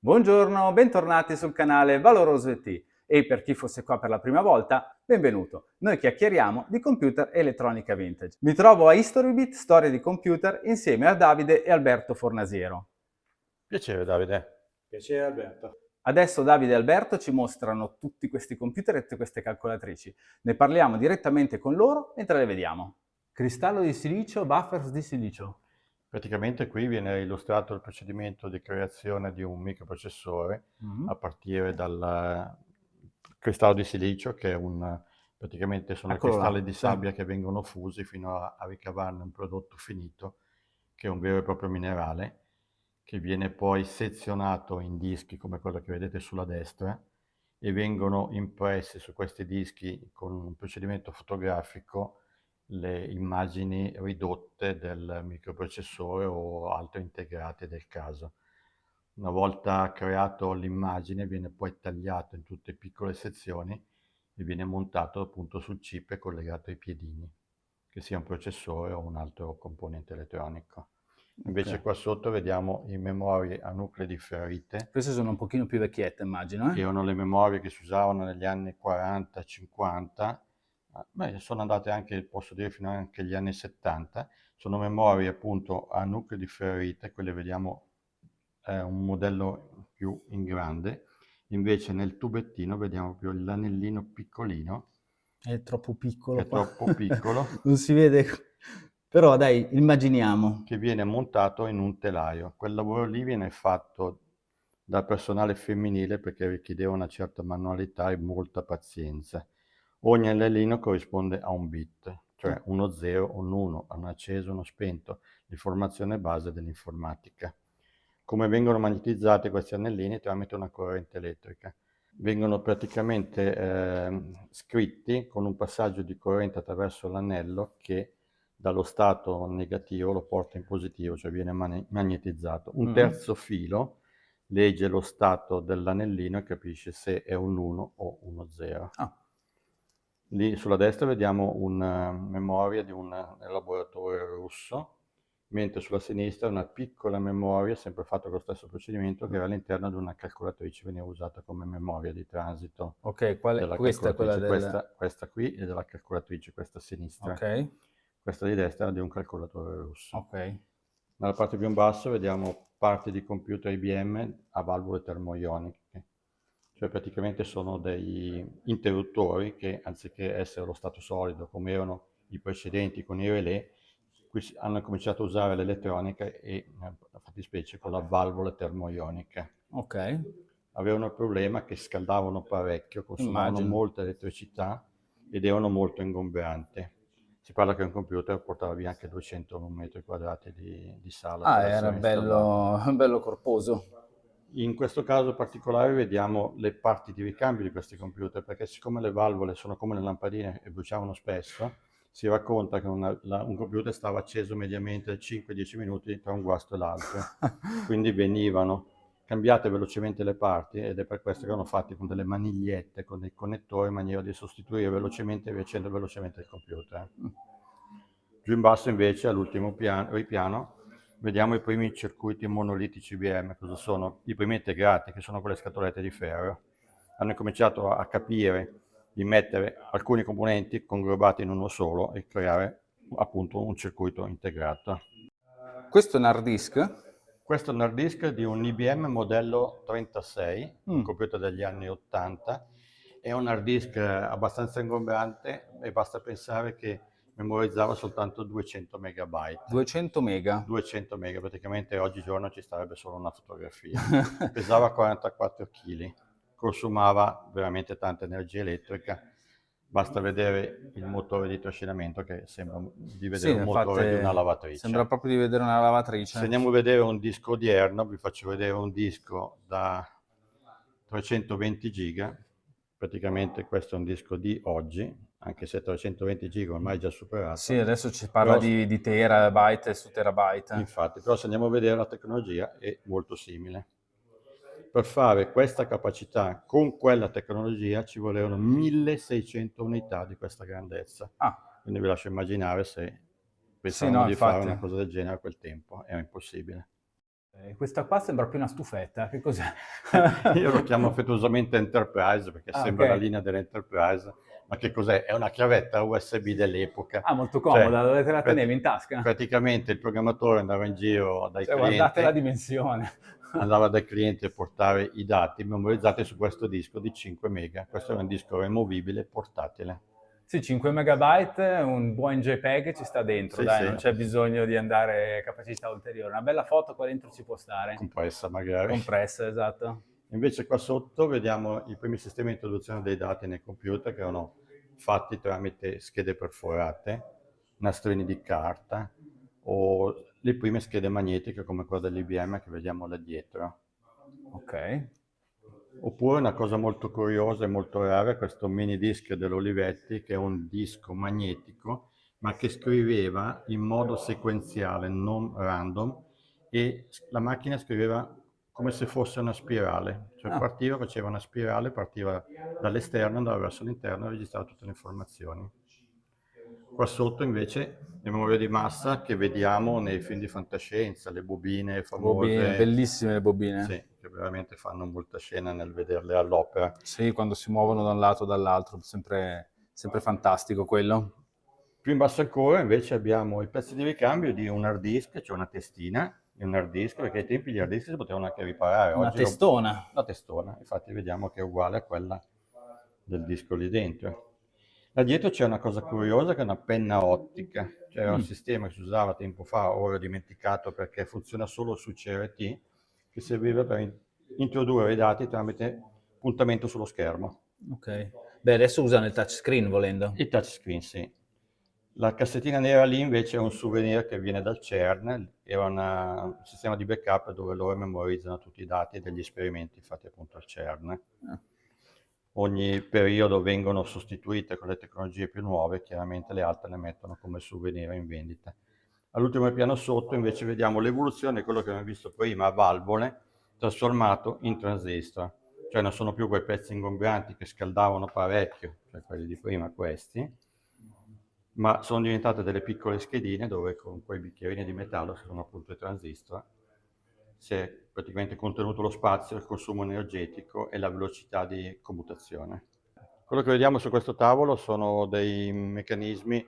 Buongiorno, bentornati sul canale Valoroso IT e per chi fosse qua per la prima volta, benvenuto. Noi chiacchieriamo di computer e elettronica vintage. Mi trovo a Historybit, storia di computer, insieme a Davide e Alberto Fornasiero. Piacere Davide. Piacere Alberto. Adesso Davide e Alberto ci mostrano tutti questi computer e tutte queste calcolatrici. Ne parliamo direttamente con loro mentre le vediamo. Cristallo di silicio, buffers di silicio. Praticamente qui viene illustrato il procedimento di creazione di un microprocessore a partire dal cristallo di silicio, che è praticamente sono i Eccolo là, cristalli di sì. sabbia che vengono fusi fino a ricavarne un prodotto finito, che è un vero e proprio minerale, che viene poi sezionato in dischi come quello che vedete sulla destra e vengono impressi su questi dischi con un procedimento fotografico le immagini ridotte del microprocessore o altro integrate del caso. Una volta creato l'immagine viene poi tagliato in tutte piccole sezioni e viene montato appunto sul chip e collegato ai piedini, che sia un processore o un altro componente elettronico. Invece Ok. qua sotto vediamo i memorie a nuclei di ferrite. Queste sono un pochino più vecchiette, immagino, Erano le memorie che si usavano negli anni 40-50, sono andate anche, posso dire, fino anche agli anni 70. Sono memorie appunto a nucleo di ferrite, quelle vediamo un modello più in grande. Invece nel tubettino vediamo più l'anellino piccolino, È troppo che piccolo è qua. troppo piccolo, Non si vede. Però dai, immaginiamo. che viene montato in un telaio. Quel lavoro lì viene fatto dal personale femminile perché richiedeva una certa manualità e molta pazienza. Ogni anellino corrisponde a un bit, cioè uno 0, un 1, un acceso, uno spento, l'informazione base dell'informatica. Come vengono magnetizzati questi anellini? Tramite una corrente elettrica. Vengono praticamente scritti con un passaggio di corrente attraverso l'anello che dallo stato negativo lo porta in positivo, cioè viene magnetizzato. Un terzo filo legge lo stato dell'anellino e capisce se è un 1 o uno 0. Ah, Lì sulla destra vediamo una memoria di un elaboratore russo, mentre sulla sinistra una piccola memoria, sempre fatta con lo stesso procedimento, che era all'interno di una calcolatrice, veniva usata come memoria di transito ok, della questa è quella calcolatrice. del... Questa qui è della calcolatrice, questa a sinistra. Ok, Questa di destra è di un calcolatore russo. ok. Nella parte più in basso vediamo parti di computer IBM a valvole termoioniche, cioè praticamente sono degli interruttori che anziché essere allo stato solido come erano i precedenti con i relè, qui hanno cominciato a usare l'elettronica e a fattispecie con la valvola termoionica. Ok, Avevano il problema che scaldavano parecchio, consumavano immagino. molta elettricità ed erano molto ingombranti. Si parla che un computer portava via anche 200 metri quadrati di sala Ah, per era essere installato. bello, bello corposo. In questo caso particolare vediamo le parti di ricambio di questi computer, perché siccome le valvole sono come le lampadine e bruciavano spesso, si racconta che un computer stava acceso mediamente 5-10 minuti tra un guasto e l'altro. Quindi venivano cambiate velocemente le parti ed è per questo che erano fatti con delle manigliette, con dei connettori in maniera di sostituire velocemente e riaccendere velocemente il computer. Giù in basso invece, all'ultimo ripiano, vediamo i primi circuiti monolitici IBM. Cosa sono? I primi integrati, che sono quelle scatolette di ferro. Hanno cominciato a capire di mettere alcuni componenti conglobati in uno solo e creare appunto un circuito integrato. Questo è un hard disk? Questo è un hard disk di un IBM modello 36, un Mm. computer degli anni 80. È un hard disk abbastanza ingombrante e basta pensare che memorizzava soltanto 200 megabyte. 200 mega. 200 mega, praticamente oggigiorno ci starebbe solo una fotografia. Pesava 44 kg, consumava veramente tanta energia elettrica. Basta vedere il motore di trascinamento che sembra di Sì, vedere un motore di una infatti sembra lavatrice. proprio di vedere una Se lavatrice. andiamo a vedere un disco odierno, vi faccio vedere un disco da 320 giga, praticamente questo è un disco di oggi, anche se 320 giga ormai è già Sì, superato, adesso ci parla però di terabyte su terabyte. infatti, però se andiamo a vedere la tecnologia è molto simile. Per fare questa capacità con quella tecnologia ci volevano 1600 unità di questa grandezza. Ah, Quindi vi lascio immaginare se sì, pensavamo no, di fare infatti. una cosa del genere a quel tempo, era impossibile. Questa qua sembra più una stufetta, che cos'è? Io lo chiamo affettuosamente Enterprise perché Ah, sembra la ok. linea dell'Enterprise, ma che cos'è? È una chiavetta USB dell'epoca. Ah, molto Cioè, comoda, dove te la tenevi prati- in tasca? praticamente il programmatore andava in giro dai Cioè, guardate la clienti, dimensione. andava dai clienti a portare i dati memorizzati su questo disco di 5 mega. Questo è un disco removibile portatile. Sì, 5 megabyte, un buon JPEG ci sta dentro, Sì, dai, sì, non c'è bisogno di andare capacità ulteriore. Una bella foto qua dentro ci può stare. compressa magari. Compressa, esatto. Invece qua sotto vediamo i primi sistemi di introduzione dei dati nei computer che erano fatti tramite schede perforate, nastrini di carta o le prime schede magnetiche come quella dell'IBM che vediamo là dietro. Ok. Oppure una cosa molto curiosa e molto rara è questo mini disc dell'Olivetti che è un disco magnetico ma che scriveva in modo sequenziale, non random, e la macchina scriveva come se fosse una spirale, cioè Ah, partiva, faceva una spirale, partiva dall'esterno, andava verso l'interno e registrava tutte le informazioni. Qua sotto invece le memorie di massa che vediamo nei film di fantascienza, le bobine bobine, famose, bellissime le bobine. sì, che veramente fanno molta scena nel vederle all'opera. Sì, quando si muovono da un lato o dall'altro, sempre fantastico quello. Più in basso ancora invece abbiamo i pezzi di ricambio di un hard disk, cioè una testina di un hard disk, perché ai tempi gli hard disk si potevano anche riparare, Una oggi testona. la testona, infatti vediamo che è uguale a quella del disco lì dentro. Là dietro c'è una cosa curiosa che è una penna ottica, cioè era un Mm, sistema che si usava tempo fa, ora ho dimenticato perché funziona solo su CRT, che serviva per introdurre i dati tramite puntamento sullo schermo. ok. Beh, adesso usano il touchscreen volendo. Il touchscreen, sì. La cassettina nera lì invece è un souvenir che viene dal CERN, era un sistema di backup dove loro memorizzano tutti i dati degli esperimenti fatti appunto al CERN. Ah, Ogni periodo vengono sostituite con le tecnologie più nuove, chiaramente le altre le mettono come souvenir in vendita. All'ultimo piano sotto invece vediamo l'evoluzione di quello che abbiamo visto prima a valvole trasformato in transistor, cioè non sono più quei pezzi ingombranti che scaldavano parecchio, cioè quelli di prima questi, ma sono diventate delle piccole schedine dove con quei bicchierini di metallo, che sono appunto i transistor, si è praticamente contenuto lo spazio, il consumo energetico e la velocità di commutazione. Quello che vediamo su questo tavolo sono dei meccanismi,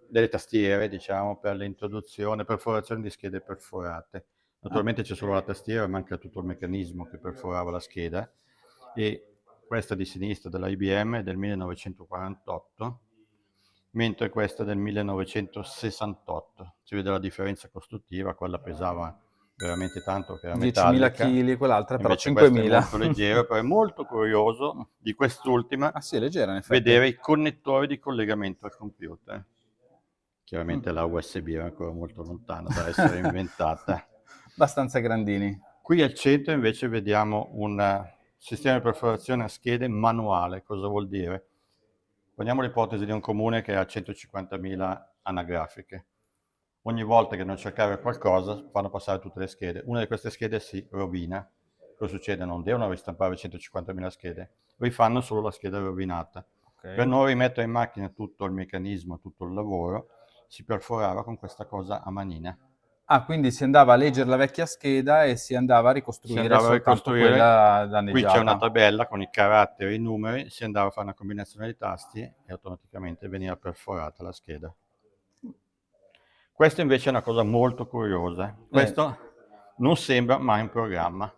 delle tastiere, diciamo, per l'introduzione, perforazione di schede perforate. ah, Naturalmente c'è solo la tastiera, manca tutto il meccanismo che perforava la scheda e questa di sinistra della IBM è del 1948, mentre questa è del 1968. Si vede la differenza costruttiva, quella pesava veramente tanto, che era 10.000 metallica, kg, quell'altra però invece questo è 5.000. molto leggero, però è molto curioso di quest'ultima Ah sì, è leggera in effetti. vedere i connettori di collegamento al computer. Mm. Chiaramente la USB era ancora molto lontana da essere inventata. Abbastanza grandini. Qui al centro invece vediamo un sistema di perforazione a schede manuale. Cosa vuol dire? Poniamo l'ipotesi di un comune che ha 150.000 anagrafiche. Ogni volta che devono cercare qualcosa fanno passare tutte le schede. Una di queste schede si rovina. Cosa succede? Non devono ristampare 150.000 schede, rifanno solo la scheda rovinata. Per Ok. non rimettere in macchina tutto il meccanismo, tutto il lavoro, si perforava con questa cosa a manina. Ah, quindi si andava a leggere la vecchia scheda e si andava a Si ricostruire andava a soltanto ricostruire, quella qui c'è una danneggiata. tabella con i caratteri e i numeri, si andava a fare una combinazione di tasti e automaticamente veniva perforata la scheda. Questo invece è una cosa molto curiosa. Eh, Questo non sembra mai un programma.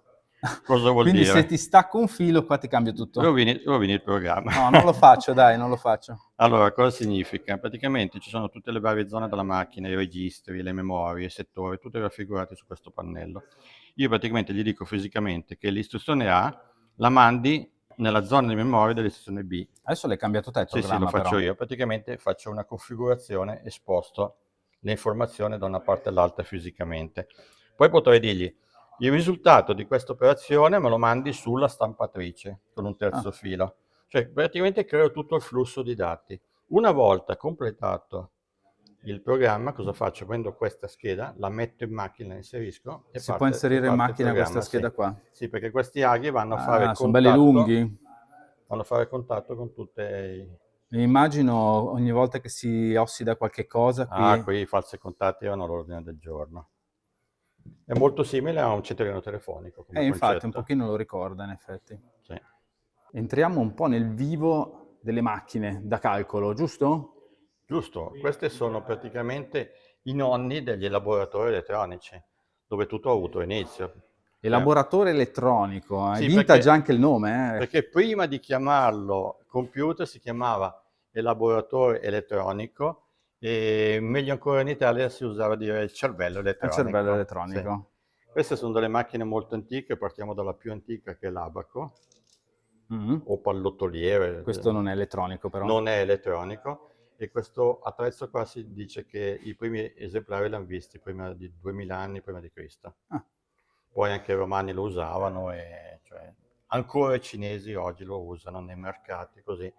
Cosa vuol quindi se dire? ti stacco un filo, qua ti cambia tutto. Rovini il programma. No, non lo faccio, dai, non lo faccio. Allora, cosa significa? Praticamente ci sono tutte le varie zone della macchina, i registri, le memorie, i settori, tutte raffigurate su questo pannello. Io praticamente gli dico fisicamente che l'istruzione A la mandi nella zona di memoria dell'istruzione B. Adesso l'hai cambiato te il Sì, sì, lo programma, faccio però. io. Praticamente faccio una configurazione e sposto le informazioni da una parte all'altra fisicamente. Poi potrei dirgli, il risultato di questa operazione me lo mandi sulla stampatrice con un Ah, terzo filo. Cioè, praticamente creo tutto il flusso di dati. Una volta completato il programma, cosa faccio? Prendo questa scheda, la metto in macchina, la inserisco si può e inserire in parte il macchina questa programma, sì. scheda qua. Sì, perché questi aghi Ah, sono belli lunghi. vanno a fare contatto con tutte i... Mi immagino ogni volta che si ossida qualche cosa Ah, qui. qui i falsi contatti erano all'ordine del giorno. È molto simile a un centralino telefonico come Infatti, un concetto. pochino lo ricorda, in effetti. Sì. Entriamo un po' nel vivo delle macchine da calcolo, giusto? Giusto, questi sono praticamente i nonni degli elaboratori elettronici, dove tutto ha avuto inizio. Elaboratore elettronico, è Sì, vintage anche il nome, perché prima di chiamarlo computer si chiamava elaboratore elettronico e meglio ancora in Italia si usava dire il cervello È il cervello elettronico. Sì. elettronico. Queste sono delle macchine molto antiche, partiamo dalla più antica che è l'abaco Mhm. o pallottoliere. Questo non è elettronico, però. Non è elettronico e questo attrezzo qua si dice che i primi esemplari l'hanno visti prima di 2000 anni prima di Cristo. Ah, Poi anche i romani lo usavano e cioè, ancora i cinesi oggi lo usano nei mercati così.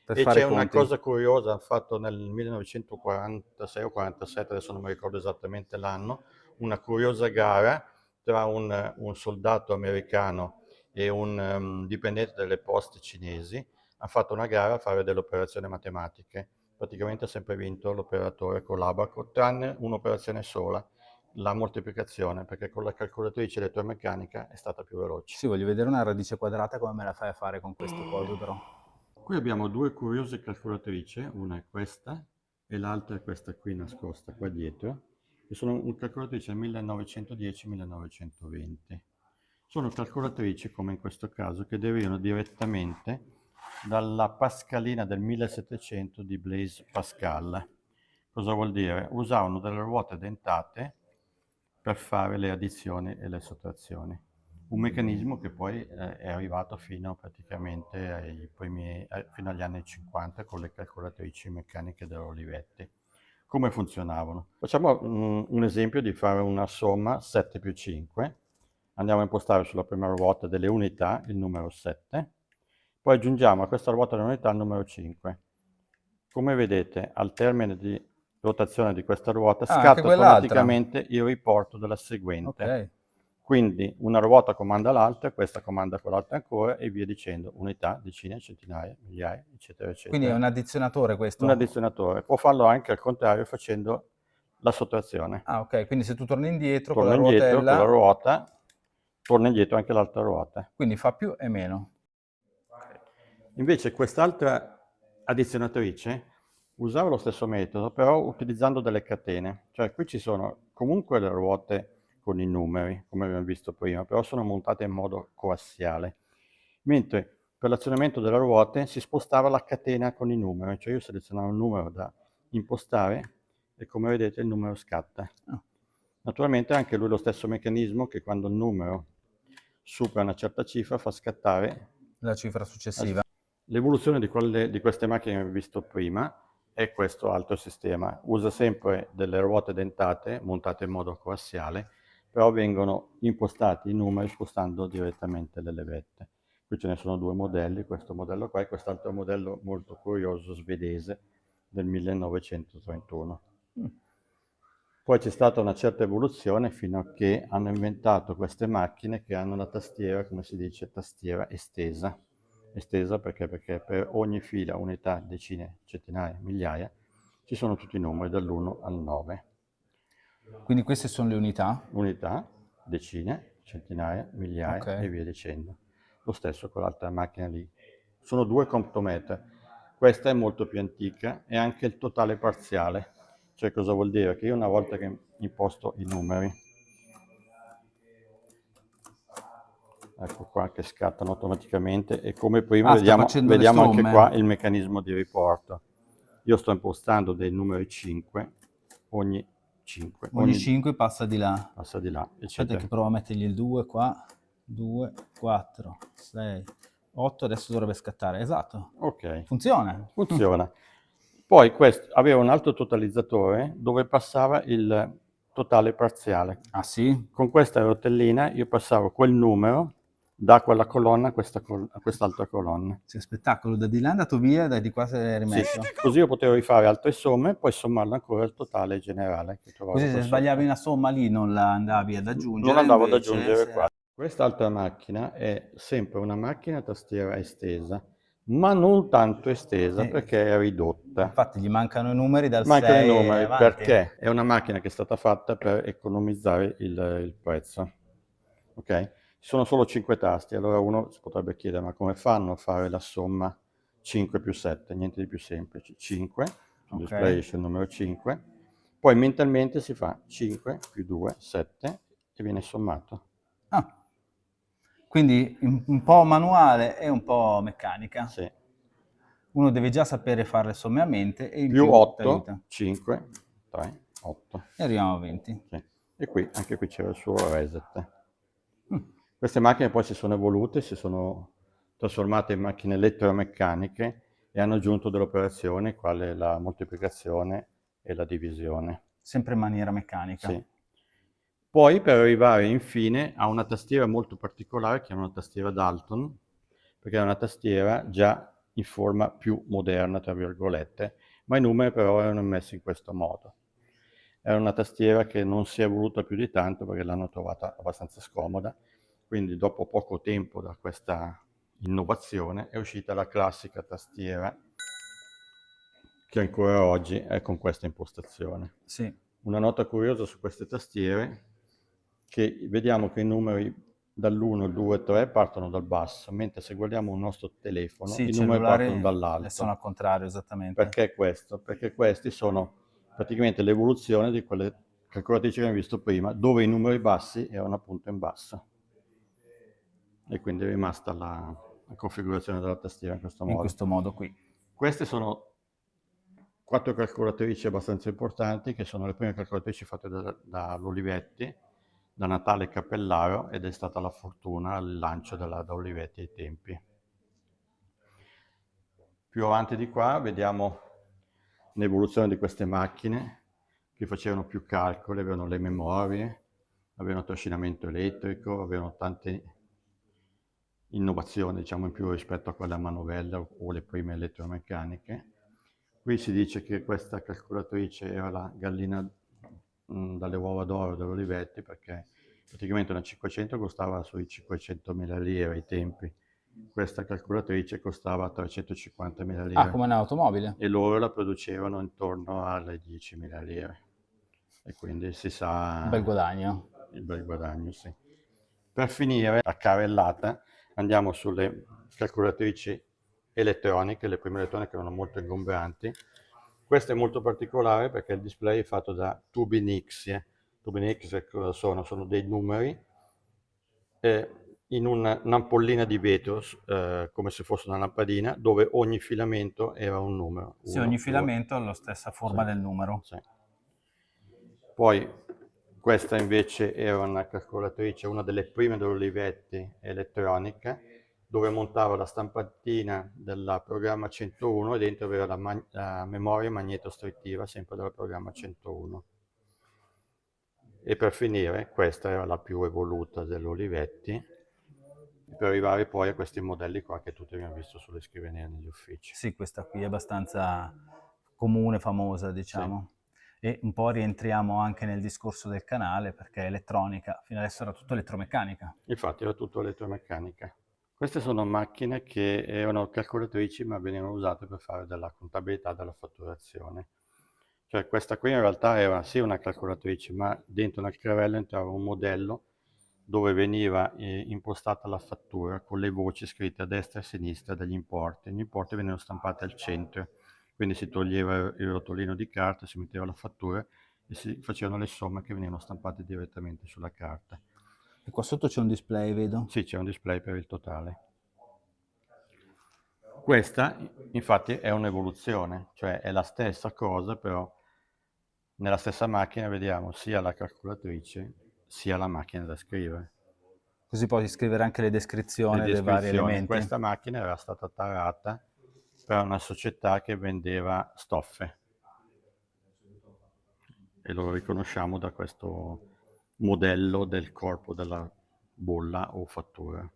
per E fare c'è i una conti. cosa curiosa, hanno fatto nel 1946 o 47, adesso non mi ricordo esattamente l'anno, una curiosa gara tra un soldato americano e un dipendente delle poste cinesi. Ha fatto una gara a fare delle operazioni matematiche. Praticamente ha sempre vinto l'operatore con l'abaco, tranne un'operazione sola, la moltiplicazione, perché con la calcolatrice elettromeccanica è stata più veloce. Sì, voglio vedere una radice quadrata come me la fai a fare con questo coso, però. Qui abbiamo due curiose calcolatrici, una è questa e l'altra è questa qui nascosta qua dietro, che sono un calcolatrice 1910-1920. Sono calcolatrici, come in questo caso, che derivano direttamente dalla Pascalina del 1700 di Blaise Pascal. Cosa vuol dire? Usavano delle ruote dentate per fare le addizioni e le sottrazioni. Un meccanismo che poi è arrivato fino praticamente fino agli anni 50 con le calcolatrici meccaniche dell'Olivetti. Come funzionavano? Facciamo un esempio di fare una somma 7 più 5. Andiamo a impostare sulla prima ruota delle unità il numero 7, poi aggiungiamo a questa ruota delle unità il numero 5. Come vedete, al termine di rotazione di questa ruota Ah, anche scatta quell'altra. automaticamente il riporto della seguente. Ok. Quindi una ruota comanda l'altra, questa comanda quell'altra ancora e via dicendo, unità, decine, centinaia, migliaia, eccetera, eccetera. Quindi è un addizionatore questo? Un addizionatore. Può farlo anche al contrario facendo la sottrazione. Ah, ok, quindi se tu torni indietro con Torna la indietro con la ruotella, ruota, torna indietro anche l'altra ruota. quindi fa più e meno. Invece quest'altra addizionatrice usava lo stesso metodo, però utilizzando delle catene. Cioè qui ci sono comunque le ruote con i numeri, come abbiamo visto prima, però sono montate in modo coassiale. Mentre per l'azionamento delle ruote si spostava la catena con i numeri, cioè io selezionavo un numero da impostare e come vedete il numero scatta. Ah. Naturalmente anche lui lo stesso meccanismo che quando il numero supera una certa cifra fa scattare La cifra successiva. l'evoluzione di queste macchine che abbiamo visto prima è questo altro sistema. Usa sempre delle ruote dentate montate in modo coassiale, però vengono impostati i numeri spostando direttamente le levette. Qui ce ne sono due modelli, questo modello qua e quest'altro modello molto curioso svedese del 1931. Poi c'è stata una certa evoluzione fino a che hanno inventato queste macchine che hanno la tastiera, come si dice, tastiera estesa. Estesa perché? Perché per ogni fila, unità, decine, centinaia, migliaia, ci sono tutti i numeri dall'1 al 9. Quindi queste sono le unità? Unità, decine, centinaia, migliaia Ok. e via dicendo. Lo stesso con l'altra macchina lì. Sono due comptometer. Questa è molto più antica e anche il totale parziale. Cioè cosa vuol dire? Che io una volta che imposto i numeri, ecco qua che scattano automaticamente e come prima sta facendo le vediamo anche somme. qua il meccanismo di riporto. Io sto impostando dei numeri 5, ogni 5. Ogni 5 passa di là. Passa di là, Aspetta eccetera. che provo a mettergli il 2 qua. 2, 4, 6, 8. Adesso dovrebbe scattare. Esatto. Ok. Funziona. Funziona. Poi questo aveva un altro totalizzatore dove passava il totale parziale. Ah sì? Con questa rotellina io passavo quel numero da quella colonna a quest'altra colonna. C'è spettacolo. Da di là è andato via, da di qua si è Sì, rimesso. così io potevo rifare altre somme, poi sommarlo ancora al totale generale che trovavo Così se qua sbagliavi sotto. una somma lì non la andavi ad aggiungere. Non andavo ad invece aggiungere se- qua. Quest'altra macchina è sempre una macchina a tastiera estesa, ma non tanto estesa Sì. perché è ridotta. Infatti gli mancano i numeri dal Mancano i 6 numeri avanti. perché è una macchina che è stata fatta per economizzare il prezzo. Ok? Ci sono solo 5 tasti, allora uno si potrebbe chiedere ma come fanno a fare la somma 5 più 7? Niente di più semplice. 5, sul Ok. display esce il numero 5, poi mentalmente si fa 5 più 2, 7 e viene sommato. Ah, quindi un po' manuale e un po' meccanica. Sì. Uno deve già sapere fare le somme a mente e in Più più ti 8, aiuta. 5, 3, 8. E arriviamo a 20. Sì. E qui, anche qui c'era il suo reset. Mm. Queste macchine poi si sono evolute, si sono trasformate in macchine elettromeccaniche e hanno aggiunto delle operazioni quali la moltiplicazione e la divisione. Sempre in maniera meccanica. Sì. Poi per arrivare infine a una tastiera molto particolare, che è una tastiera Dalton, perché è una tastiera già in forma più moderna, tra virgolette, ma i numeri però erano messi in questo modo. Era una tastiera che non si è evoluta più di tanto perché l'hanno trovata abbastanza scomoda, quindi dopo poco tempo da questa innovazione è uscita la classica tastiera che ancora oggi è con questa impostazione. Sì. Una nota curiosa su queste tastiere, che vediamo che i numeri dall'1, 2, 3 partono dal basso, mentre se guardiamo un nostro telefono Sì, i i numeri partono cellulari sono dall'alto. al contrario, esattamente. Perché questo? Perché questi sono praticamente l'evoluzione di quelle calcolatrici che abbiamo visto prima, dove i numeri bassi erano appunto in basso. E quindi è rimasta la configurazione della tastiera in questo In modo. questo modo qui. Queste sono 4 calcolatrici abbastanza importanti, che sono le prime calcolatrici fatte da Olivetti, da Natale Cappellaro, ed è stata la fortuna al lancio da Olivetti ai tempi. Più avanti di qua vediamo l'evoluzione di queste macchine che facevano più calcoli, avevano le memorie, avevano trascinamento elettrico, avevano tante innovazioni, diciamo, in più rispetto a quelle a manovella o le prime elettromeccaniche. Qui si dice che questa calcolatrice era la gallina dalle uova d'oro dell'Olivetti, perché praticamente una 500 costava sui 500.000 lire ai tempi. Questa calcolatrice costava 350.000 Ah, lire come un'automobile. e loro la producevano intorno alle 10.000 lire. E quindi si Un bel sa guadagno. il bel guadagno, sì. Per finire la carrellata andiamo sulle calcolatrici elettroniche, le prime elettroniche erano molto ingombranti. Questa è molto particolare perché il display è fatto da tubi Nix. Tubi Nix cosa sono? Sono dei numeri in un'ampollina di vetro, come se fosse una lampadina, dove ogni filamento era un numero. Sì, 1, ogni 2, filamento ha la stessa forma sì, del numero. sì. Poi questa invece era una calcolatrice, una delle prime dell'Olivetti elettronica, dove montava la stampatina del programma 101 e dentro aveva la memoria magnetostrittiva, sempre del programma 101. E per finire, questa era la più evoluta dell'Olivetti, per arrivare poi a questi modelli qua che tutti abbiamo visto sulle scrivanie negli uffici. Sì, questa qui è abbastanza comune, famosa, Sì. diciamo. E un po' rientriamo anche nel discorso del canale, perché elettronica, fino adesso era tutto elettromeccanica. Infatti era tutto elettromeccanica. Queste sono macchine che erano calcolatrici ma venivano usate per fare della contabilità, della fatturazione. Cioè questa qui in realtà era sì una calcolatrice, ma dentro nel crevello entrava un modello dove veniva impostata la fattura con le voci scritte a destra e a sinistra degli importi. Gli importi venivano stampati al centro, quindi si toglieva il rotolino di carta, si metteva la fattura e si facevano le somme che venivano stampate direttamente sulla carta. E qua sotto c'è un display, vedo. Sì, c'è un display per il totale. Questa infatti è un'evoluzione, cioè è la stessa cosa, però nella stessa macchina vediamo sia la calcolatrice sia la macchina da scrivere. Così puoi scrivere anche le Le descrizioni dei vari descrizioni. elementi. Questa macchina era stata tarata per una società che vendeva stoffe e lo riconosciamo da questo modello del corpo della bolla o fattura.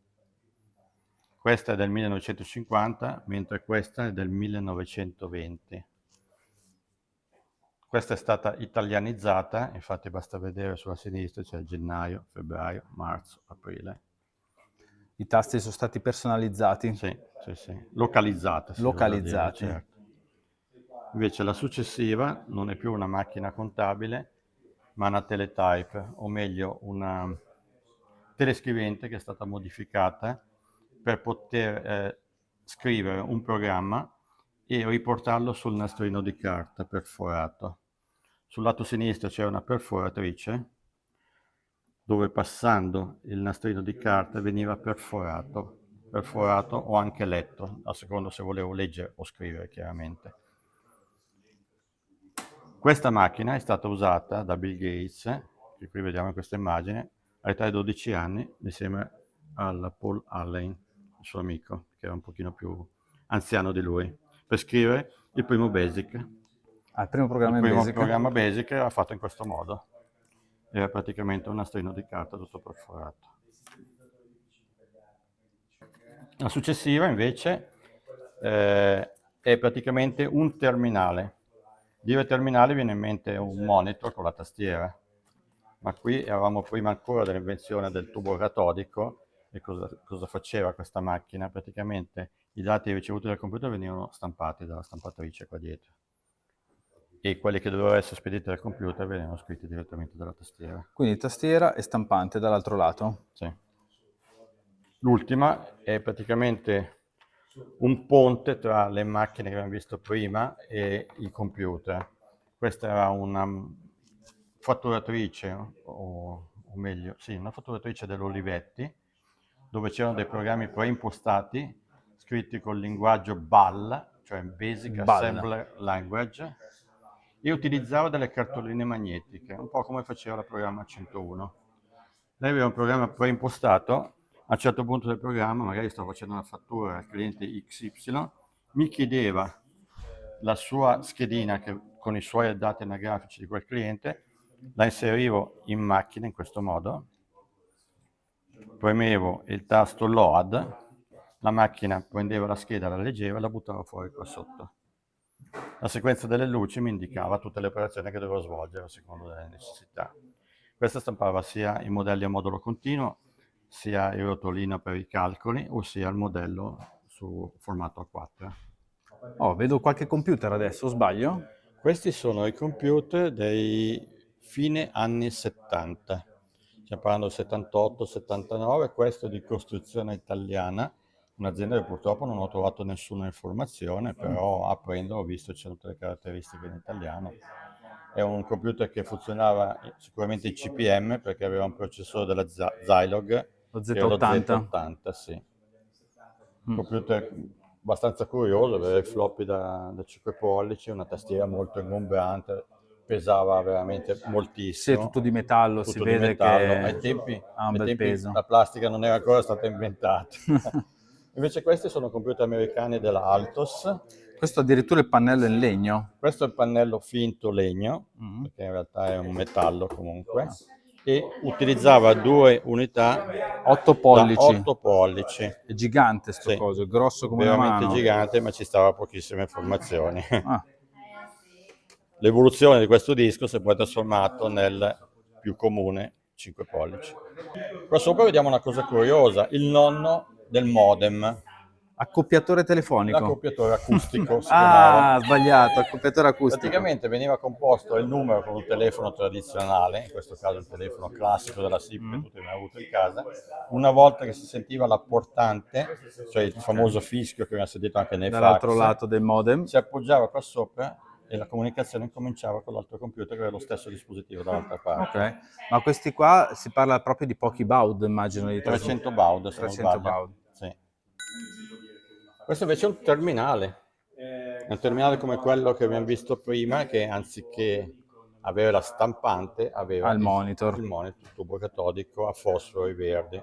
Questa è del 1950, mentre questa è del 1920. Questa è stata italianizzata, infatti basta vedere sulla sinistra c'è gennaio, febbraio, marzo, aprile. I tasti sono stati personalizzati, Sì, sì, sì. Localizzata, si usa dire, localizzati. certo. Invece la successiva non è più una macchina contabile, ma una teletype, o meglio una telescrivente che è stata modificata per poter scrivere un programma e riportarlo sul nastrino di carta perforato. Sul lato sinistro c'è una perforatrice dove passando il nastrino di carta veniva perforato o anche letto, a seconda se volevo leggere o scrivere chiaramente. Questa macchina è stata usata da Bill Gates, che qui vediamo in questa immagine, all'età di 12 anni, insieme al Paul Allen, il suo amico, che era un pochino più anziano di lui, per scrivere il primo BASIC. Il primo programma Il in primo Basic. programma BASIC era fatto in questo modo. Era praticamente un nastrino di carta tutto perforato. La successiva invece è praticamente un terminale. Dire terminale viene in mente un monitor con la tastiera, ma qui eravamo prima ancora dell'invenzione del tubo catodico. E cosa faceva questa macchina? Praticamente i dati ricevuti dal computer venivano stampati dalla stampatrice qua dietro e quelli che dovevano essere spediti dal computer venivano scritti direttamente dalla tastiera. Quindi tastiera e stampante dall'altro lato. Sì. L'ultima è praticamente un ponte tra le macchine che abbiamo visto prima e il computer. Questa era una fatturatrice, o meglio, sì, una fatturatrice dell'Olivetti, dove c'erano dei programmi preimpostati scritti col linguaggio BAL, cioè Basic BAL. Assembler Language, e utilizzava delle cartoline magnetiche, un po' come faceva il programma 101. Lei aveva un programma preimpostato, a un certo punto del programma, magari stavo facendo una fattura al cliente XY, mi chiedeva la sua schedina con i suoi dati anagrafici di quel cliente, la inserivo in macchina in questo modo, premevo il tasto load, la macchina prendeva la scheda, la leggeva e la buttava fuori qua sotto. La sequenza delle luci mi indicava tutte le operazioni che dovevo svolgere a seconda delle necessità. Questa stampava sia i modelli a modulo continuo, sia il rotolino per i calcoli, o sia il modello su formato A4. Oh, vedo qualche computer adesso, sbaglio? Questi sono i computer dei fine anni 70. Stiamo parlando del 78-79, questo è di costruzione italiana, un'azienda che purtroppo non ho trovato nessuna informazione, però aprendo ho visto che c'erano tutte le caratteristiche in italiano. È un computer che funzionava sicuramente in CPM perché aveva un processore della Zilog, Lo che era lo Z80. Z80, sì. Computer abbastanza curioso, aveva i floppy da 5 pollici, una tastiera molto ingombrante, pesava veramente Sì, è moltissimo, tutto di metallo, si tutto di vede metallo. che ha un Ai bel tempi peso. la plastica non era ancora stata inventata. Invece questi sono computer americani della Altos. Questo addirittura il pannello in legno. Questo è il pannello finto legno, perché in realtà è un metallo comunque, e utilizzava due unità 8 da pollici. 8 pollici. È gigante sto Sì, coso, è grosso come una veramente mano. gigante, ma ci stava pochissime informazioni. Ah, L'evoluzione di questo disco si è poi trasformato nel più comune 5 pollici. Qua sopra vediamo una cosa curiosa, il nonno del modem, accoppiatore telefonico. l'accoppiatore acustico si Ah, chiamava. sbagliato, accoppiatore acustico. Praticamente veniva composto il numero con un telefono tradizionale, in questo caso il telefono classico della SIP che tutti abbiamo avuto in casa. Una volta che si sentiva la portante, cioè il famoso fischio che abbiamo sentito anche nei Dall'altro fax, lato del modem. si appoggiava qua sopra e la comunicazione cominciava con l'altro computer che aveva lo stesso dispositivo dall'altra parte. Ok, ma questi qua si parla proprio di pochi baud, immagino di 300 baud se non 300 sbaglio. baud. Sì. Questo invece è un terminale. È un terminale come quello che abbiamo visto prima, che anziché avere la stampante, aveva Al monitor. il monitor tubo catodico a fosfori verdi.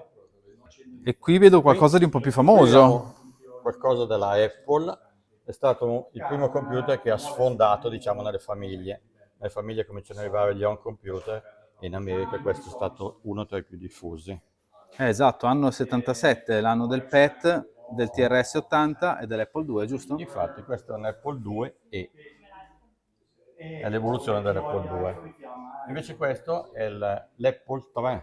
E qui vedo qualcosa di un po' più Qui famoso. vediamo qualcosa della Apple. È stato il primo computer che ha sfondato, diciamo, nelle famiglie. Nelle famiglie cominciano ad arrivare gli home computer e in America questo è stato uno tra i più diffusi. Esatto, anno 77, l'anno del PET, del TRS-80 e dell'Apple II, giusto? Infatti questo è un Apple II è l'evoluzione dell'Apple II. Invece questo è l'Apple III.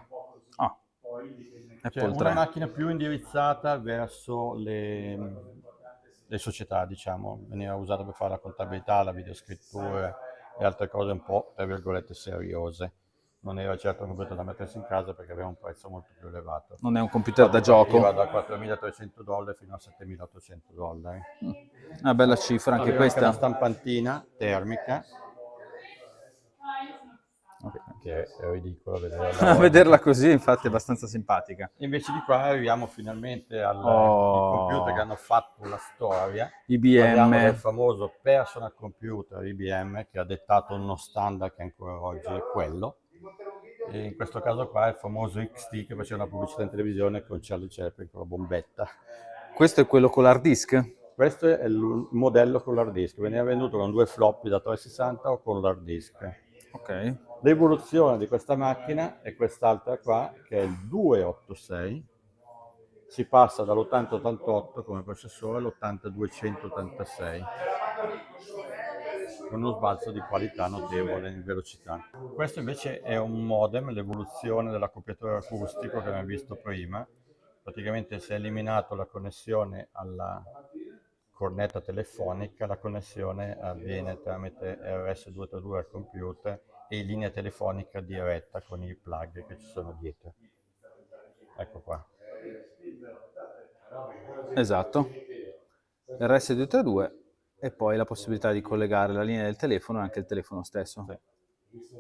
Ah, Cioè, Apple una 3. macchina più indirizzata verso le società, diciamo, veniva usata per fare la contabilità, la videoscrittura e altre cose un po', tra virgolette, seriose. Non era certo un computer da mettersi in casa perché aveva un prezzo molto più elevato. Non è un computer da Infatti partiva gioco. da $4.300 fino a $7.800. Una bella cifra anche Aveva anche una questa. stampantina termica, Ok. che è ridicolo vederla A oggi. vederla così, infatti, è abbastanza simpatica. Invece di qua arriviamo finalmente ai computer che Oh, hanno fatto la storia. IBM. Parliamo del famoso personal computer IBM che ha dettato uno standard che ancora oggi è quello. E in questo caso qua è il famoso XT che faceva una pubblicità in televisione con Charlie Chaplin con la bombetta. Questo è quello con l'hard disk? Questo è il modello con l'hard disk, veniva venduto con 2 floppy da 360 o con l'hard disk. Ok. L'evoluzione di questa macchina è quest'altra qua, che è il 286. Si passa dall'8088 come processore all'8286, con uno sbalzo di qualità notevole in velocità. Questo invece è un modem, l'evoluzione dell'accoppiatore acustico che abbiamo visto prima. Praticamente si è eliminato la connessione alla cornetta telefonica, la connessione avviene tramite RS232 al computer e linea telefonica diretta con i plug che ci sono dietro. Ecco qua. Esatto. RS232 e poi la possibilità di collegare la linea del telefono e anche il telefono stesso. Sì.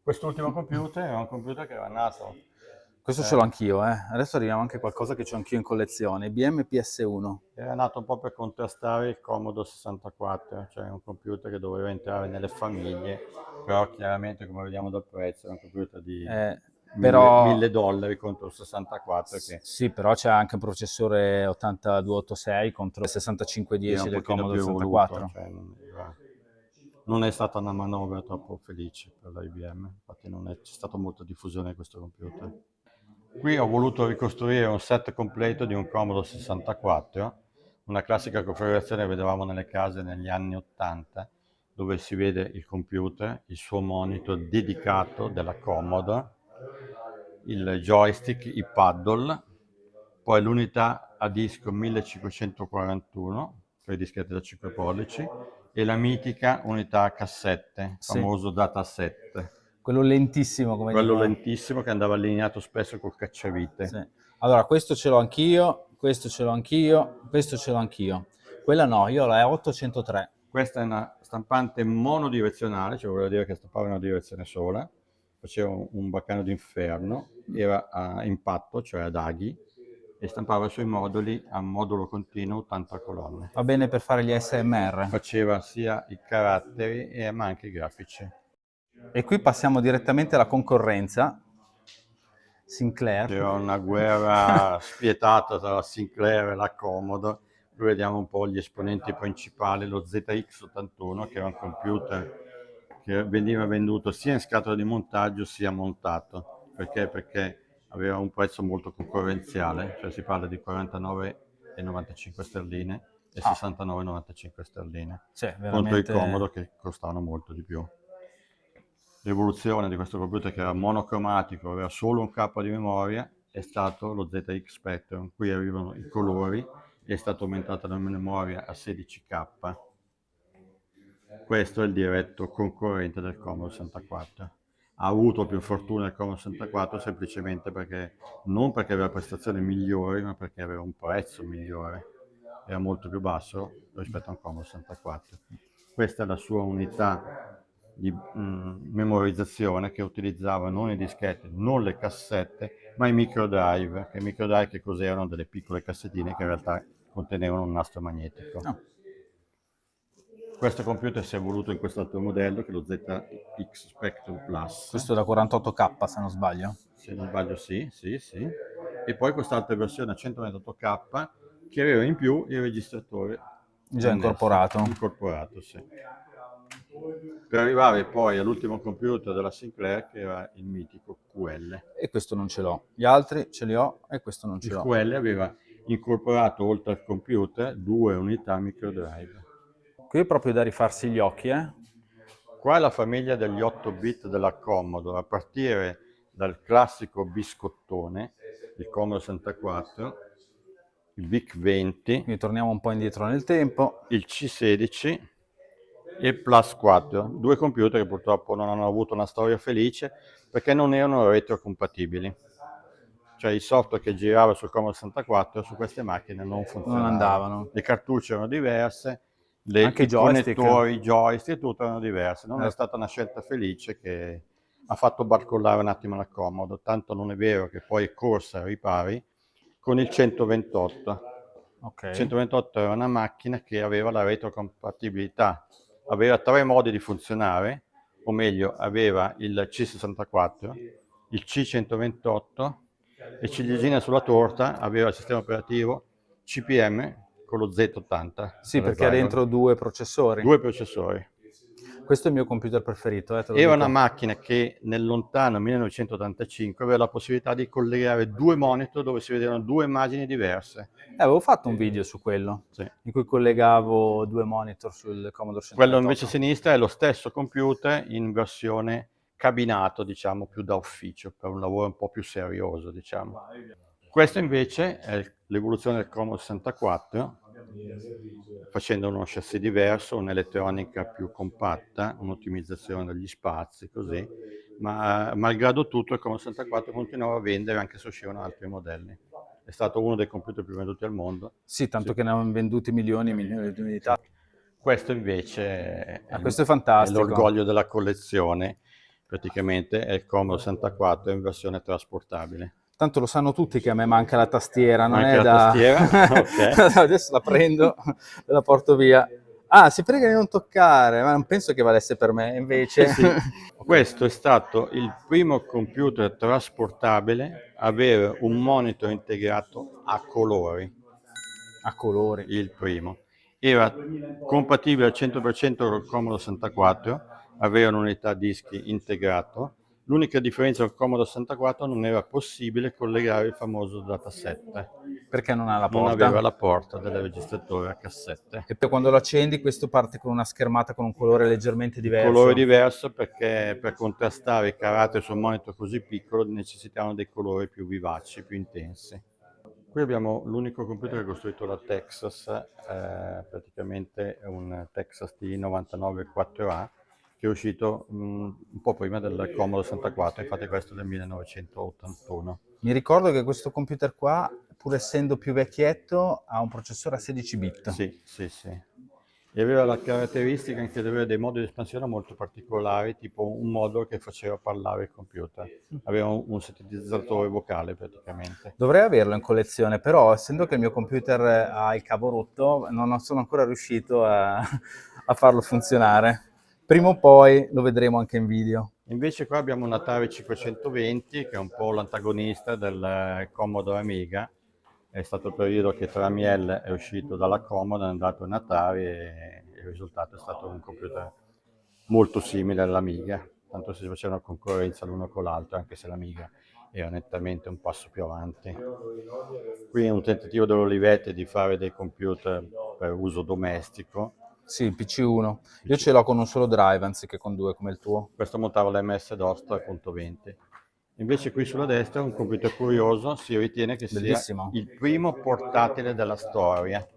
Quest'ultimo computer è un computer che era nato. Questo ce l'ho anch'io, eh. Adesso arriviamo anche a qualcosa che c'ho anch'io in collezione. IBM PS1. Era nato un po' per contrastare il Commodore 64, cioè un computer che doveva entrare nelle famiglie, però chiaramente come vediamo dal prezzo è un computer di Però $1.000 contro il 64 che sì, però c'è anche un processore 8286 contro il era 6510 un del pochino Commodore più evoluto, 64. cioè non è stata una manovra troppo felice per la IBM, infatti non c'è stata molta diffusione di questo computer. Qui ho voluto ricostruire un set completo di un Commodore 64, una classica configurazione che vedevamo nelle case negli anni 80, dove si vede il computer, il suo monitor dedicato della Commodore, il joystick, i paddle, poi l'unità a disco 1541, per i dischetti da 5 pollici, e la mitica unità a cassette, Sì, famoso dataset. quello lentissimo come Quello dicono. lentissimo che andava allineato spesso col cacciavite. Sì. Allora, questo ce l'ho anch'io, questo ce l'ho anch'io, questo ce l'ho anch'io. Quella no, io ho la 803. Questa è una stampante monodirezionale, cioè vuol dire che stampava in una direzione sola, faceva un baccano d'inferno, era a impatto, cioè ad aghi, e stampava i suoi moduli a modulo continuo 80 colonne. Va bene per fare gli SMR. Faceva sia i caratteri ma anche i grafici. E qui passiamo direttamente alla concorrenza. Sinclair. C'era una guerra spietata tra la Sinclair e la Commodore. Qui vediamo un po' gli esponenti principali, lo ZX81 che era un computer che veniva venduto sia in scatola di montaggio sia montato. Perché? Perché aveva un prezzo molto concorrenziale, cioè si parla di 49,95 sterline e 69,95 sterline, Cioè, contro i veramente. Commodore che costavano molto di più. L'evoluzione di questo computer che era monocromatico, aveva solo un K di memoria, è stato lo ZX Spectrum. Qui arrivano i colori, è stata aumentata la memoria a 16K. Questo è il diretto concorrente del Commodore 64. Ha avuto più fortuna il Commodore 64 semplicemente perché, non perché aveva prestazioni migliori, ma perché aveva un prezzo migliore. Era molto più basso rispetto a un Commodore 64. Questa è la sua unità di memorizzazione che utilizzava non i dischetti, non le cassette, ma i microdrive. Che i microdrive che cos'erano? Delle piccole cassettine che in realtà contenevano un nastro magnetico. No. Questo computer si è evoluto in quest'altro modello che è lo ZX Spectrum Plus. Questo da 48K se non sbaglio. Se non sbaglio sì. E poi quest'altra versione a 128K che aveva in più il registratore Già incorporato. Incorporato, sì. Per arrivare poi all'ultimo computer della Sinclair che era il mitico QL. E questo non ce l'ho. Gli altri ce li ho e questo non ce Il l'ho. QL aveva incorporato oltre al computer 2 unità microdrive. Qui è proprio da rifarsi gli occhi, eh? Qua è la famiglia degli 8 bit della Commodore, a partire dal classico biscottone, il Commodore 64, il VIC-20, Quindi torniamo un po' indietro nel tempo. il C16 e il Plus 4, due computer che purtroppo non hanno avuto una storia felice perché non erano retrocompatibili. Cioè il software che girava sul Commodore 64 su queste macchine non funzionava. Non andavano. Le cartucce erano diverse, Anche i i joystick. connettori, i joystick, tutto erano diverse. Non è stata una scelta felice che ha fatto barcollare un attimo la Commodore, tanto non è vero che poi è corsa ai ripari con il 128. Ok. Il 128 era una macchina che aveva la retrocompatibilità, aveva tre modi di funzionare, o meglio, aveva il C64, il C128 e ciliegina sulla torta aveva il sistema operativo CPM con lo Z80. Sì, perché ha dentro due processori. Due processori. Questo è il mio computer preferito, te lo Era dico. una macchina che nel lontano 1985 aveva la possibilità di collegare due monitor dove si vedevano due immagini diverse. Avevo fatto un video su quello, Sì. in cui collegavo due monitor sul Commodore 128. Quello invece a sinistra è lo stesso computer in versione cabinato, diciamo, più da ufficio, per un lavoro un po' più serioso, diciamo. Questo invece è l'evoluzione del Commodore 64, facendo uno chassis diverso, un'elettronica più compatta, un'ottimizzazione degli spazi, così, ma malgrado tutto il Commodore 64 continuava a vendere anche se uscivano altri modelli. È stato uno dei computer più venduti al mondo. Sì, tanto che ne hanno venduti milioni e milioni di unità. Questo invece questo è fantastico. l'orgoglio della collezione, praticamente è il Commodore 64 in versione trasportabile. Tanto lo sanno tutti che a me manca la tastiera, non Manca è la da... tastiera? Ok. Adesso la prendo e la porto via. Ah, si prega di non toccare, ma non penso che valesse per me, invece... Sì. Questo è stato il primo computer trasportabile a avere un monitor integrato a colori. A colori. Il primo. Era compatibile al 100% con il Commodore 64, aveva un'unità dischi integrato. L'unica differenza del Commodore 64 non era possibile collegare il famoso dataset. Perché non ha la Non porta? aveva la porta del registratore a cassette. E poi quando lo accendi questo parte con una schermata con un colore leggermente diverso. Colore diverso perché per contrastare i caratteri su un monitor così piccolo necessitavano dei colori più vivaci, più intensi. Qui abbiamo l'unico computer che è costruito da Texas, praticamente è un Texas T99 4A, che è uscito un po' prima del Commodore 64, infatti questo è del 1981. Mi ricordo che questo computer qua, pur essendo più vecchietto, ha un processore a 16 bit. Sì, sì, sì. E aveva la caratteristica anche di avere dei modi di espansione molto particolari, tipo un modulo che faceva parlare il computer. Aveva un sintetizzatore vocale praticamente. Dovrei averlo in collezione, però essendo che il mio computer ha il cavo rotto, non sono ancora riuscito a farlo funzionare. Prima o poi lo vedremo anche in video. Invece qua abbiamo un Atari 520 che è un po' l'antagonista del Commodore Amiga. È stato il periodo che Tramiel è uscito dalla Commodore, è andato in Atari e il risultato è stato un computer molto simile all'Amiga, tanto si facevano concorrenza l'uno con l'altro, anche se l'Amiga era nettamente un passo più avanti. Qui è un tentativo dell'Olivetti di fare dei computer per uso domestico. Sì, il PC1. Io ce l'ho con un solo drive anziché con due come il tuo. Questo montava l'MS-DOS 3.20. Invece qui sulla destra un computer curioso, si ritiene che Bellissimo. sia il primo portatile della storia,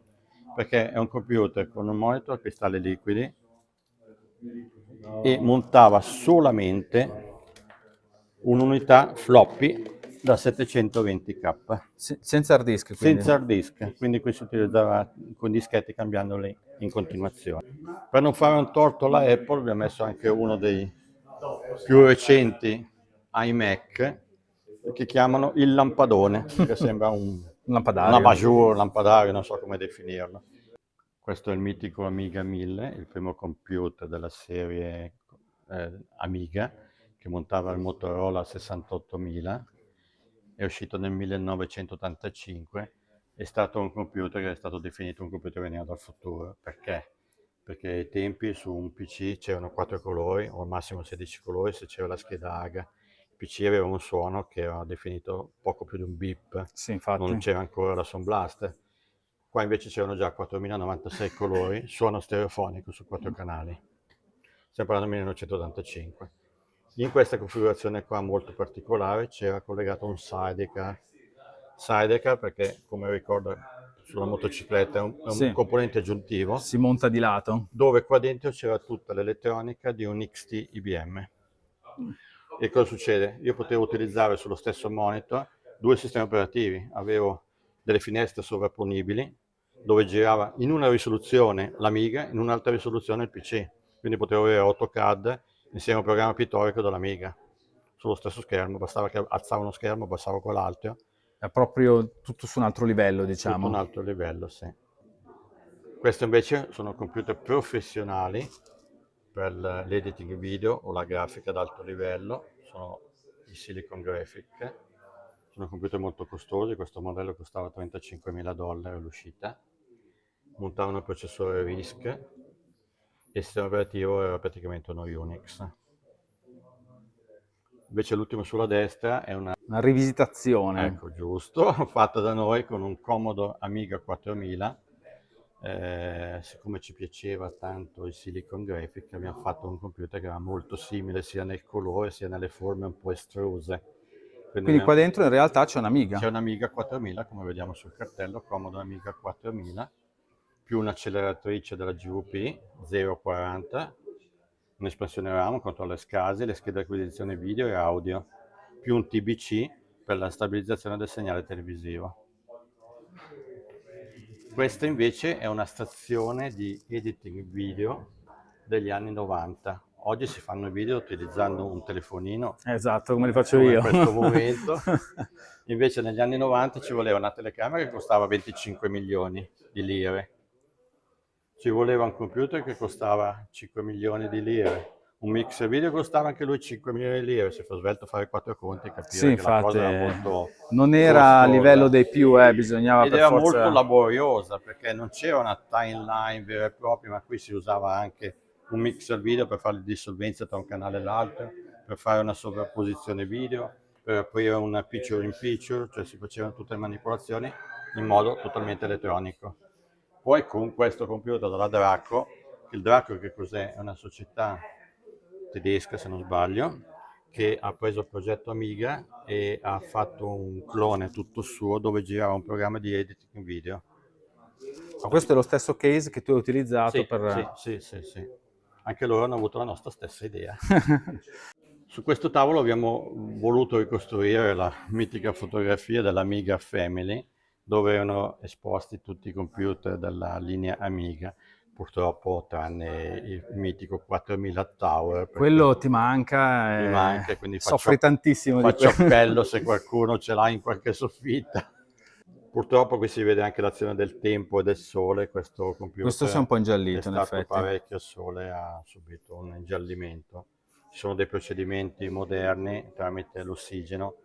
perché è un computer con un monitor a cristalli liquidi e montava solamente un'unità floppy da 720k. Senza hard disk, quindi. Senza hard disk, quindi qui si utilizzava con dischetti cambiandoli in continuazione. Per non fare un torto alla Apple vi ha messo anche uno dei più recenti iMac che chiamano il lampadone, che sembra un lampadario. Una bajour, lampadario, non so come definirlo. Questo è il mitico Amiga 1000, il primo computer della serie Amiga, che montava il Motorola 68000, è uscito nel 1985, è stato un computer che è stato definito un computer veniva dal futuro. Perché? Perché ai tempi su un PC c'erano 4 colori, o al massimo 16 colori se c'era la scheda AGA. Il PC aveva un suono che era definito poco più di un beep, sì, infatti. Non c'era ancora la Sound Blaster. Qua invece c'erano già 4096 colori, suono stereofonico su 4 canali. Stiamo parlando del 1985. In questa configurazione qua molto particolare c'era collegato un sidecar perché come ricordo sulla motocicletta è un Sì, componente aggiuntivo si monta di lato. dove qua dentro c'era tutta l'elettronica di un XT IBM. E cosa succede? Io potevo utilizzare sullo stesso monitor due sistemi operativi, avevo delle finestre sovrapponibili dove girava in una risoluzione l'Amiga, in un'altra risoluzione il PC, quindi potevo avere AutoCAD insieme a un programma pittorico dell'Amiga sullo stesso schermo, bastava che alzavo uno schermo, abbassavo quell'altro, È proprio tutto su un altro livello, tutto un diciamo. altro livello, sì. Questo invece sono computer professionali per l'editing video o la grafica ad alto livello, sono i Silicon Graphic, sono computer molto costosi, questo modello costava $35.000 all'uscita, montavano il processore RISC e il sistema operativo era praticamente uno Unix. Invece l'ultimo sulla destra è una, Una rivisitazione. ecco giusto, fatta da noi con un comodo Amiga 4000. Siccome ci piaceva tanto il Silicon Graphic, abbiamo fatto un computer che era molto simile sia nel colore sia nelle forme un po' estruse. Quindi Quindi qua dentro in realtà c'è c'è un'Amiga. un'Amiga 4000, come vediamo sul cartello, comodo Amiga 4000, più un'acceleratrice della GVP 040, un'espansione RAM, un controller SCSI, le schede di acquisizione video e audio, più un TBC per la stabilizzazione del segnale televisivo. Questa invece è una stazione di editing video degli anni 90. Oggi si fanno i video utilizzando un telefonino, Esatto, come li faccio come in io. questo momento. Invece negli anni 90 ci voleva una telecamera che costava 25 milioni di lire. Ci voleva un computer che costava 5 milioni di lire. Un mixer video costava anche lui 5 milioni di lire. Si fa svelto fare quattro conti e Sì, capire che la infatti, cosa era molto non era a livello costosa. dei più, bisognava Ed per era molto forza... laboriosa perché non c'era una timeline vera e propria, ma qui si usava anche un mixer video per fare le dissolvenze tra un canale e l'altro, per fare una sovrapposizione video, per aprire una picture in picture, cioè si facevano tutte le manipolazioni in modo totalmente elettronico. Poi con questo computer dalla Draco, il Draco che cos'è? È una società tedesca se non sbaglio, che ha preso il progetto Amiga e ha fatto un clone tutto suo dove girava un programma di editing video. Ma questo è lo stesso case che tu hai utilizzato Sì, sì, per... sì, sì, sì. Anche loro hanno avuto la nostra stessa idea. Su questo tavolo abbiamo voluto ricostruire la mitica fotografia dell'Amiga Family, dove erano esposti tutti i computer della linea Amiga, purtroppo tranne il mitico 4000 Tower, perché Quello ti manca mi e manca, quindi soffri tantissimo di faccio quello. appello se qualcuno ce l'ha in qualche soffitta. Purtroppo qui si vede anche l'azione del tempo e del sole, questo Questo si è un computer po' è ingiallito, in stato effetti. parecchio al sole, ha subito un ingiallimento. Ci sono dei procedimenti moderni tramite l'ossigeno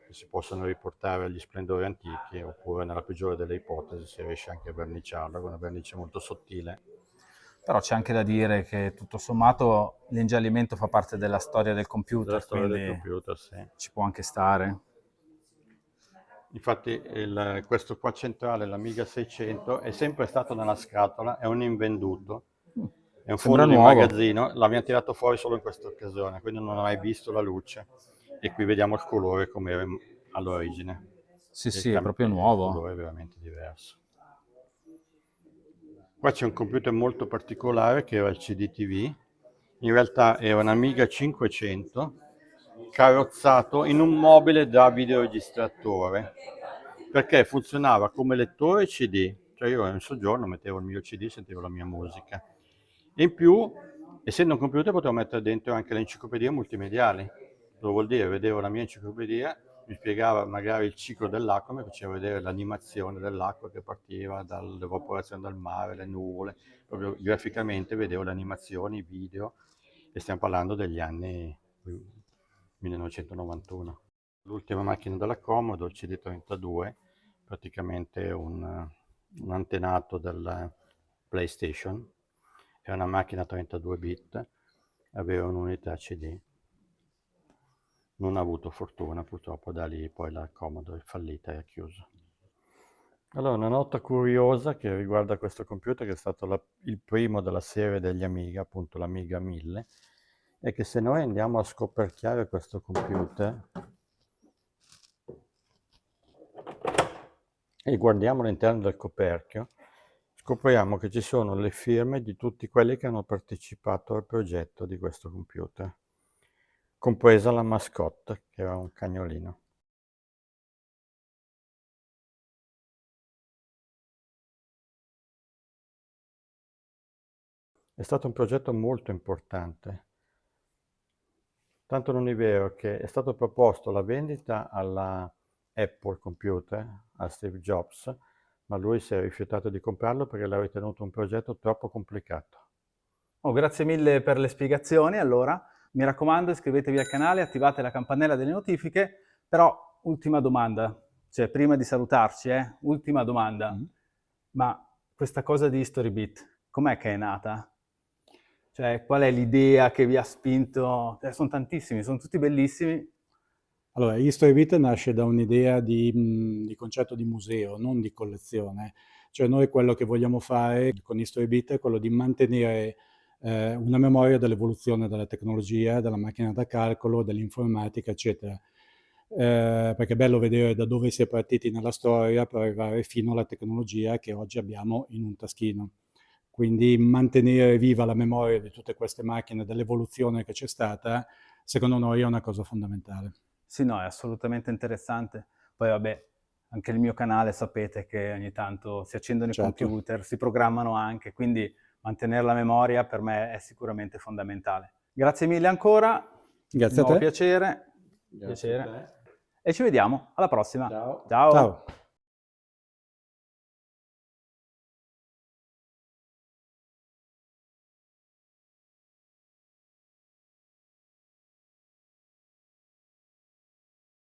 che si possono riportare agli splendori antichi, oppure nella peggiore delle ipotesi si riesce anche a verniciarlo con una vernice molto sottile. Però c'è anche da dire che tutto sommato l'ingiallimento fa parte della storia del Della computer, storia del quindi computer, sì. ci può anche stare. Infatti questo qua centrale, l'Amiga 600, è sempre stato nella scatola, è un invenduto, è un Sembra fondo di nuovo. magazzino, l'abbiamo tirato fuori solo in questa occasione, quindi non ho mai visto la luce. E qui vediamo il colore come era all'origine. Sì, Il, sì, è proprio il nuovo. colore è veramente diverso. Qua c'è un computer molto particolare che era il CDTV, in realtà era un Amiga 500 carrozzato in un mobile da videoregistratore perché funzionava come lettore CD, cioè io in soggiorno mettevo il mio CD e sentivo la mia musica. E in più, essendo un computer, potevo mettere dentro anche le enciclopedie multimediali. Cosa vuol dire? Vedevo la mia enciclopedia, mi spiegava magari il ciclo dell'acqua, mi faceva vedere l'animazione dell'acqua che partiva dall'evaporazione dal mare, le nuvole, proprio graficamente vedevo le animazioni, i video, e stiamo parlando degli anni 1991. L'ultima macchina della Commodore, il CD32, praticamente un antenato del PlayStation, è una macchina 32 bit, aveva un'unità CD. Non ha avuto fortuna, purtroppo da lì poi la Commodore è fallita e ha chiuso. Allora, una nota curiosa che riguarda questo computer, che è stato il primo della serie degli Amiga, appunto l'Amiga 1000, è che se noi andiamo a scoperchiare questo computer e guardiamo all'interno del coperchio, scopriamo che ci sono le firme di tutti quelli che hanno partecipato al progetto di questo computer, compresa la mascotte, che era un cagnolino. È stato un progetto molto importante, tanto non è vero che è stato proposto la vendita alla Apple Computer, a Steve Jobs, ma lui si è rifiutato di comprarlo perché l'ha ritenuto un progetto troppo complicato. Oh, grazie mille per le spiegazioni. Allora, mi raccomando, iscrivetevi al canale, attivate la campanella delle notifiche. Però, ultima domanda, cioè prima di salutarci, ultima domanda. Ma questa cosa di Storybit, com'è che è nata? Cioè, qual è l'idea che vi ha spinto? Sono tantissimi, sono tutti bellissimi. Allora, Storybit nasce da un'idea di concetto di museo, non di collezione. Cioè noi quello che vogliamo fare con Storybit è quello di mantenere una memoria dell'evoluzione della tecnologia, della macchina da calcolo, dell'informatica, eccetera. Perché è bello vedere da dove si è partiti nella storia per arrivare fino alla tecnologia che oggi abbiamo in un taschino. Quindi mantenere viva la memoria di tutte queste macchine, dell'evoluzione che c'è stata, secondo noi è una cosa fondamentale. Sì, no, è assolutamente interessante. Poi vabbè, anche il mio canale sapete che ogni tanto si accendono i Certo. computer, si programmano anche, quindi mantenere la memoria per me è sicuramente fondamentale. Grazie mille ancora, Grazie a nuovo te. piacere, Grazie a te. e ci vediamo alla prossima. Ciao. Ciao. Ciao.